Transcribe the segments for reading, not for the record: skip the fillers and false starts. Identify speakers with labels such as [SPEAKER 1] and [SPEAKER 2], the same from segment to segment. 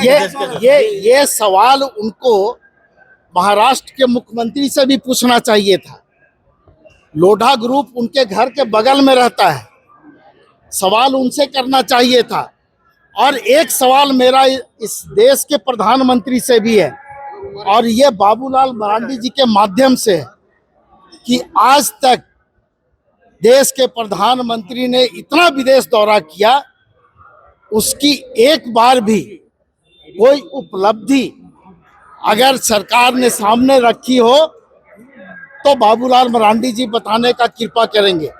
[SPEAKER 1] ये सवाल उनको महाराष्ट्र के मुख्यमंत्री से भी पूछना चाहिए था। लोढ़ा ग्रुप उनके घर के बगल में रहता है, सवाल उनसे करना चाहिए था। और एक सवाल मेरा इस देश के प्रधानमंत्री से भी है, और ये बाबूलाल मरांडी जी के माध्यम से है, कि आज तक देश के प्रधानमंत्री ने इतना विदेश दौरा किया, उसकी एक बार भी कोई उपलब्धि अगर सरकार ने सामने रखी हो तो बाबूलाल मरांडी जी बताने का कृपा करेंगे।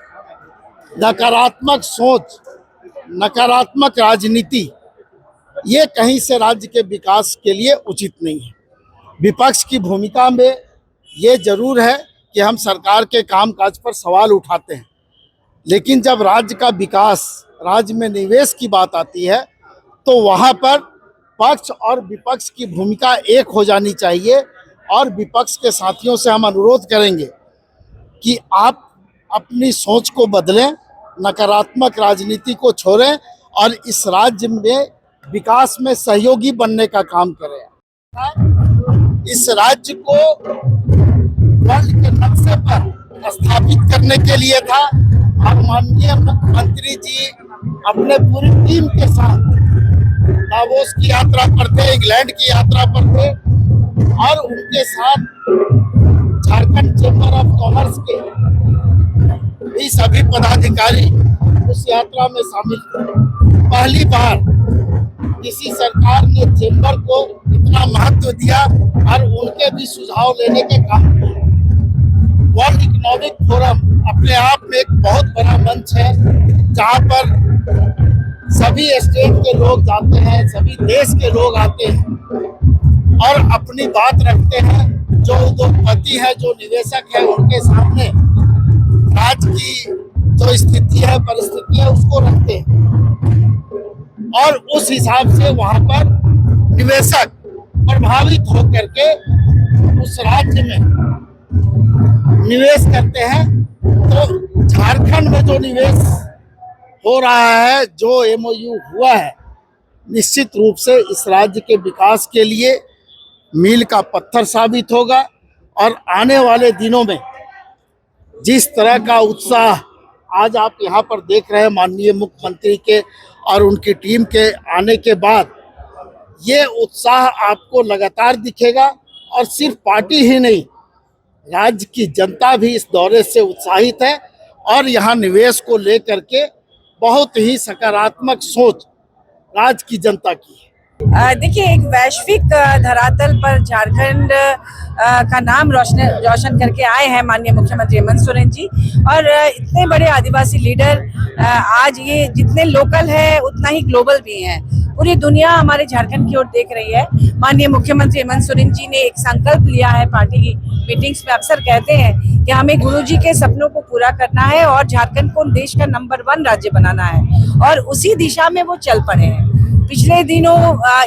[SPEAKER 1] नकारात्मक सोच, नकारात्मक राजनीति, ये कहीं से राज्य के विकास के लिए उचित नहीं है। विपक्ष की भूमिका में ये जरूर है कि हम सरकार के कामकाज पर सवाल उठाते हैं, लेकिन जब राज्य का विकास, राज्य में निवेश की बात आती है तो वहाँ पर पक्ष और विपक्ष की भूमिका एक हो जानी चाहिए। और विपक्ष के साथियों से हम अनुरोध करेंगे कि आप अपनी सोच को बदलें, नकारात्मक राजनीति को छोड़ें और इस राज्य में विकास में सहयोगी बनने का काम करें। इस राज्य को वर्ल्ड के नक्शे पर स्थापित करने के लिए था। और माननीय मुख्यमंत्री जी अपने पूरी टीम के साथ दावोस की यात्रा पर थे, इंग्लैंड की यात्रा पर थे, और उनके साथ झारखंड चैम्बर ऑफ कॉमर्स के भी सभी पदाधिकारी उस यात्रा में शामिल थे। पहली बार किसी सरकार ने चैम्बर को इतना महत्व दिया और उनके भी सुझाव लेने के काम किए। वर्ल्ड इकोनॉमिक फोरम अपने आप में एक बहुत बड़ा मंच है, जहाँ पर सभी स्टेट के लोग जाते हैं, सभी देश के लोग आते हैं और अपनी बात रखते हैं। जो उद्योगपति है, जो निवेशक है, उनके सामने राज्य की जो स्थिति है, परिस्थिति है, उसको रखते हैं और उस हिसाब से वहां पर निवेशक प्रभावित होकर के उस राज्य में निवेश करते हैं। तो झारखंड में जो निवेश हो रहा है, जो एमओयू हुआ है, निश्चित रूप से इस राज्य के विकास के लिए मील का पत्थर साबित होगा। और आने वाले दिनों में जिस तरह का उत्साह आज आप यहाँ पर देख रहे हैं माननीय मुख्यमंत्री के और उनकी टीम के आने के बाद, ये उत्साह आपको लगातार दिखेगा। और सिर्फ पार्टी ही नहीं, राज्य की जनता भी इस दौरे से उत्साहित है और यहाँ निवेश को लेकर के बहुत ही सकारात्मक सोच राज्य की जनता की है।
[SPEAKER 2] देखिए, एक वैश्विक धरातल पर झारखंड का नाम रोशन करके आए हैं माननीय मुख्यमंत्री हेमंत सोरेन जी। और इतने बड़े आदिवासी लीडर आज ये जितने लोकल है उतना ही ग्लोबल भी हैं। पूरी दुनिया हमारे झारखंड की ओर देख रही है। माननीय मुख्यमंत्री हेमंत सोरेन जी ने एक संकल्प लिया है। पार्टी की मीटिंग्स में अक्सर कहते हैं कि हमें गुरुजी के सपनों को पूरा करना है और झारखंड को देश का नंबर 1 राज्य बनाना है, और उसी दिशा में वो चल पड़े हैं। पिछले दिनों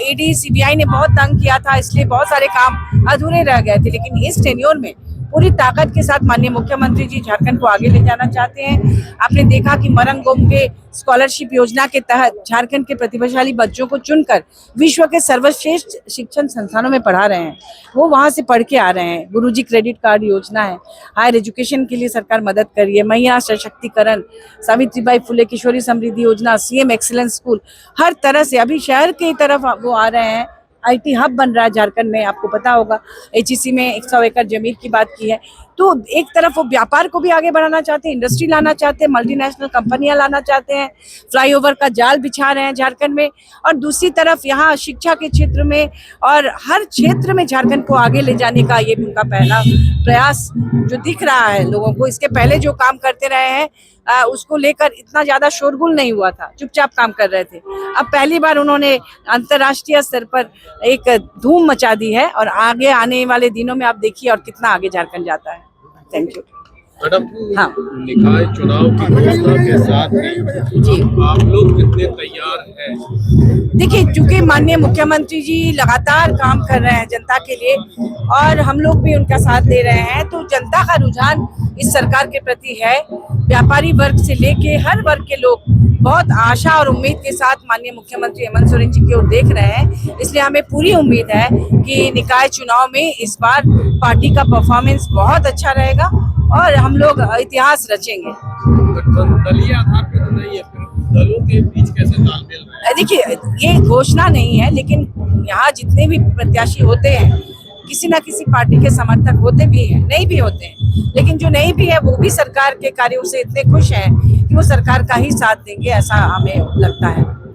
[SPEAKER 2] ईडी सीबीआई ने बहुत तंग किया था, इसलिए बहुत सारे काम अधूरे रह गए थे, लेकिन इस टेन्योर में पूरी ताकत के साथ माननीय मुख्यमंत्री जी झारखंड को आगे ले जाना चाहते हैं। आपने देखा कि मरंगोम के स्कॉलरशिप योजना के तहत झारखंड के प्रतिभाशाली बच्चों को चुनकर विश्व के सर्वश्रेष्ठ शिक्षण संस्थानों में पढ़ा रहे हैं। वो वहां से पढ़ के आ रहे हैं। गुरुजी क्रेडिट कार्ड योजना है, हायर एजुकेशन के लिए सरकार मदद कर रही है, महिला सशक्तिकरण, सावित्रीबाई फुले किशोरी समृद्धि योजना, सीएम एक्सीलेंस स्कूल, हर तरह से अभी शहर की तरफ वो आ रहे हैं। आईटी हब बन रहा है झारखंड में, आपको पता होगा। एचईसी में 100 एकड़ जमीन की बात की है। तो एक तरफ वो व्यापार को भी आगे बढ़ाना चाहते हैं, इंडस्ट्री लाना चाहते हैं, मल्टीनेशनल कंपनियां लाना चाहते हैं, फ्लाईओवर का जाल बिछा रहे हैं झारखंड में। और दूसरी तरफ यहाँ शिक्षा के क्षेत्र में और हर क्षेत्र में झारखंड को आगे ले जाने का ये उनका पहला प्रयास जो दिख रहा है लोगों को। इसके पहले जो काम करते रहे हैं उसको लेकर इतना ज्यादा शोरगुल नहीं हुआ था, चुपचाप काम कर रहे थे। अब पहली बार उन्होंने अंतर्राष्ट्रीय स्तर पर एक धूम मचा दी है और आगे आने वाले दिनों में आप देखिए और कितना आगे झारखंड जाता है। Thank you.
[SPEAKER 3] मैडम,
[SPEAKER 2] हाँ
[SPEAKER 3] निकाय चुनाव की घोषणा के साथ ही
[SPEAKER 2] जी।
[SPEAKER 3] आप लोग कितने तैयार हैं?
[SPEAKER 2] देखिए, चूंकि माननीय मुख्यमंत्री जी लगातार काम कर रहे हैं जनता के लिए और हम लोग भी उनका साथ दे रहे हैं, तो जनता का रुझान इस सरकार के प्रति है। व्यापारी वर्ग से लेके हर वर्ग के लोग बहुत आशा और उम्मीद के साथ माननीय मुख्यमंत्री हेमंत सोरेन जी की ओर देख रहे हैं। इसलिए हमें पूरी उम्मीद है कि निकाय चुनाव में इस बार पार्टी का परफॉर्मेंस बहुत अच्छा रहेगा और हम लोग इतिहास रचेंगे।
[SPEAKER 3] दलीय आधार पे तो नहीं है, फिर दलों के बीच कैसे तालमेल रहे?
[SPEAKER 2] देखिए, ये घोषणा नहीं है, लेकिन यहाँ जितने भी प्रत्याशी होते हैं किसी ना किसी पार्टी के समर्थक होते भी हैं, नहीं भी होते हैं, लेकिन जो नहीं भी है वो भी सरकार के कार्यों से इतने खुश हैं कि वो सरकार का ही साथ देंगे, ऐसा हमें लगता है।